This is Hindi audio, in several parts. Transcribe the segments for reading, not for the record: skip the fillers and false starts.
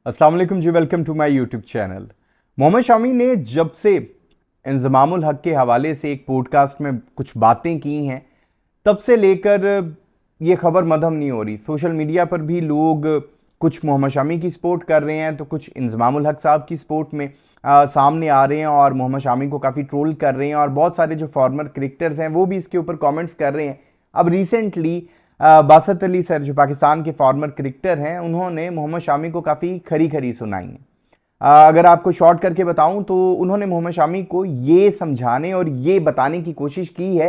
अस्सलाम वालेकुम जी, welcome to my YouTube channel. Mohammed Shami ने जब से इंज़मामुल हक के हवाले से एक पॉडकास्ट में कुछ बातें की हैं, तब से लेकर ये खबर मद्धम नहीं हो रही। सोशल मीडिया पर भी लोग कुछ मोहम्मद शामी की सपोर्ट कर रहे हैं तो कुछ इंज़मामुल हक साहब की सपोर्ट में सामने आ रहे हैं और मोहम्मद शामी को काफ़ी ट्रोल कर रहे हैं। और बहुत सारे जो फॉर्मर क्रिकेटर्स हैं वो भी इसके ऊपर कमेंट्स कर रहे हैं। अब रिसेंटली बासत अली सर जो पाकिस्तान के फॉर्मर क्रिकेटर हैं, उन्होंने मोहम्मद शामी को काफ़ी खरी खरी सुनाई है। अगर आपको शॉर्ट करके बताऊं तो उन्होंने मोहम्मद शामी को ये समझाने और ये बताने की कोशिश की है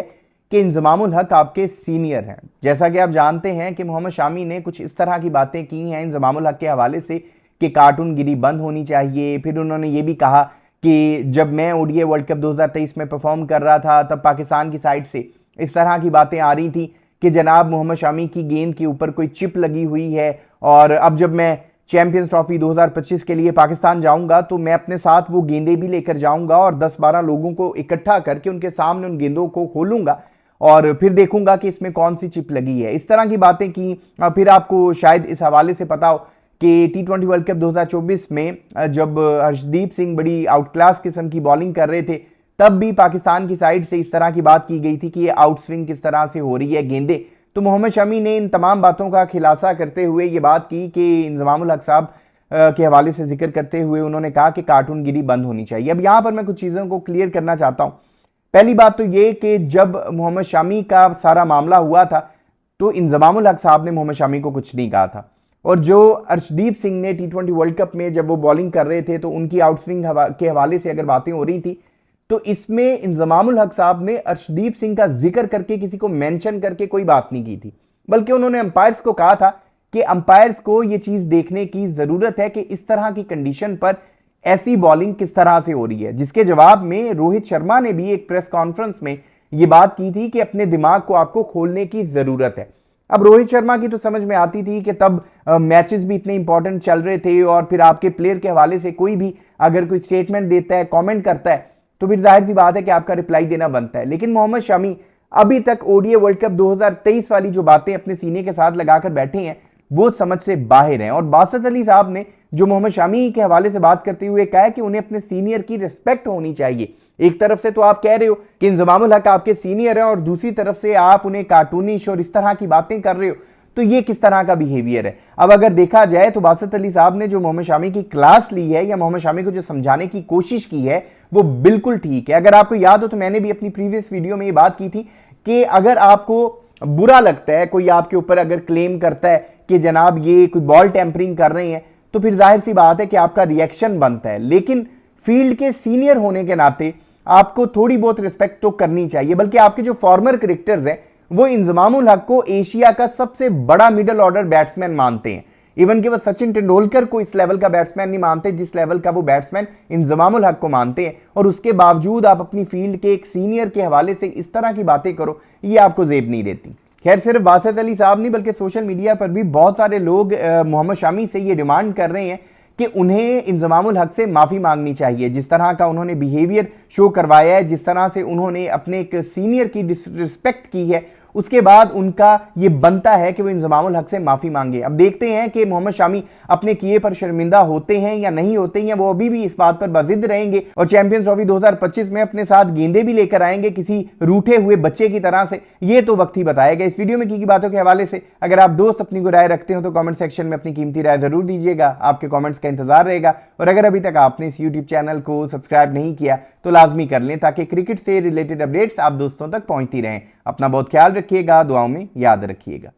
कि इंज़मामुल हक आपके सीनियर हैं। जैसा कि आप जानते हैं कि मोहम्मद शामी ने कुछ इस तरह की बातें की हैं इंज़मामुल हक के हवाले से कि कार्टूनगिरी बंद होनी चाहिए। फिर उन्होंने ये भी कहा कि जब मैं ओडीआई वर्ल्ड कप 2023 में परफॉर्म कर रहा था तब पाकिस्तान की साइड से इस तरह की बातें आ रही थी कि जनाब मोहम्मद शामी की गेंद के ऊपर कोई चिप लगी हुई है और अब जब मैं चैंपियंस ट्रॉफी 2025 के लिए पाकिस्तान जाऊंगा तो मैं अपने साथ वो गेंदें भी लेकर जाऊंगा और 10-12 लोगों को इकट्ठा करके उनके सामने उन गेंदों को खोलूंगा और फिर देखूंगा कि इसमें कौन सी चिप लगी है। इस तरह की बातें की। फिर आपको शायद इस हवाले से पता हो कि T20 वर्ल्ड कप 2024 में जब हर्षदीप सिंह बड़ी आउट क्लास किस्म की बॉलिंग कर रहे थे, तब भी पाकिस्तान की साइड से इस तरह की बात की गई थी कि ये आउट स्विंग किस तरह से हो रही है गेंदे। तो मोहम्मद शमी ने इन तमाम बातों का खुलासा करते हुए ये बात की कि इंज़मामुल हक साहब के हवाले से जिक्र करते हुए उन्होंने कहा कि कार्टूनगिरी बंद होनी चाहिए। अब यहाँ पर मैं कुछ चीज़ों को क्लियर करना चाहता हूँ। पहली बात तो ये कि जब मोहम्मद शमी का सारा मामला हुआ था तो इंज़मामुल हक साहब ने मोहम्मद शमी को कुछ नहीं कहा था। और जो अर्शदीप सिंह ने T20 वर्ल्ड कप में जब वो बॉलिंग कर रहे थे तो उनकी आउटस्विंग के हवाले से अगर बातें हो रही थी तो इसमें इंज़मामुल हक साहब ने अर्शदीप सिंह का जिक्र करके किसी को मेंशन करके कोई बात नहीं की थी, बल्कि उन्होंने अंपायर्स को कहा था कि अंपायर्स को यह चीज देखने की जरूरत है कि इस तरह की कंडीशन पर ऐसी बॉलिंग किस तरह से हो रही है। जिसके जवाब में रोहित शर्मा ने भी एक प्रेस कॉन्फ्रेंस में यह बात की थी कि अपने दिमाग को आपको खोलने की जरूरत है। अब रोहित शर्मा की तो समझ में आती थी कि तब मैचेस भी इतने इंपॉर्टेंट चल रहे थे और फिर आपके प्लेयर के हवाले से कोई भी अगर कोई स्टेटमेंट देता है, कमेंट करता है, तो फिर जाहिर सी बात है कि आपका रिप्लाई देना बनता है। लेकिन मोहम्मद शमी अभी तक ओडीआई वर्ल्ड कप 2023 वाली जो बातें अपने सीने के साथ लगाकर बैठे हैं वो समझ से बाहर हैं। और बासत अली साहब ने जो मोहम्मद शमी के हवाले से बात करते हुए कहा है कि उन्हें अपने सीनियर की रिस्पेक्ट होनी चाहिए। एक तरफ से तो आप कह रहे हो कि इंज़मामुल हक आपके सीनियर है और दूसरी तरफ से आप उन्हें कार्टूनिश और इस तरह की बातें कर रहे हो, तो ये किस तरह का बिहेवियर है। अब अगर देखा जाए तो बासत अली साहब ने जो मोहम्मद शमी की क्लास ली है या मोहम्मद शमी को जो समझाने की कोशिश की है वो बिल्कुल ठीक है। अगर आपको याद हो तो मैंने भी अपनी प्रीवियस वीडियो में ये बात की थी कि अगर आपको बुरा लगता है, कोई आपके ऊपर अगर क्लेम करता है कि जनाब ये कोई बॉल टेम्परिंग कर रहे हैं, तो फिर जाहिर सी बात है कि आपका रिएक्शन बनता है। लेकिन फील्ड के सीनियर होने के नाते आपको थोड़ी बहुत रिस्पेक्ट तो करनी चाहिए। बल्कि आपके जो फॉर्मर क्रिकेटर्स हैं वो इंज़मामुल हक को एशिया का सबसे बड़ा मिडिल ऑर्डर बैट्समैन मानते हैं। इवन कि वो सचिन तेंदुलकर को इस लेवल का बैट्समैन नहीं मानते जिस लेवल का वो बैट्समैन इंज़मामुल हक को मानते हैं। और उसके बावजूद आप अपनी फील्ड के एक सीनियर के हवाले से इस तरह की बातें करो, ये आपको जेब नहीं देती। खैर, सिर्फ बासत अली साहब नहीं बल्कि सोशल मीडिया पर भी बहुत सारे लोग मोहम्मद शमी से ये डिमांड कर रहे हैं कि उन्हें इंज़मामुल हक से माफ़ी मांगनी चाहिए। जिस तरह का उन्होंने बिहेवियर शो करवाया है, जिस तरह से उन्होंने अपने एक सीनियर की डिसरिस्पेक्ट की है, उसके बाद उनका ये बनता है कि वो इंज़मामुल हक से माफ़ी मांगे। अब देखते हैं कि मोहम्मद शमी अपने किए पर शर्मिंदा होते हैं या नहीं होते हैं। वो अभी भी इस बात पर बाजिद रहेंगे और चैंपियंस ट्रॉफी 2025 में अपने साथ गेंदे भी लेकर आएंगे किसी रूठे हुए बच्चे की तरह से। ये तो वक्त ही बताएगा। इस वीडियो में की बातों के हवाले से अगर आप दोस्त अपनी को राय रखते हो तो कमेंट सेक्शन में अपनी कीमती राय जरूर दीजिएगा। आपके कमेंट्स का इंतजार रहेगा। और अगर अभी तक आपने इस यूट्यूब चैनल को सब्सक्राइब नहीं किया तो लाजमी कर लें ताकि क्रिकेट से रिलेटेड अपडेट्स आप दोस्तों तक पहुंचती रहें। अपना बहुत ख्याल रखिएगा, दुआओं में याद रखिएगा।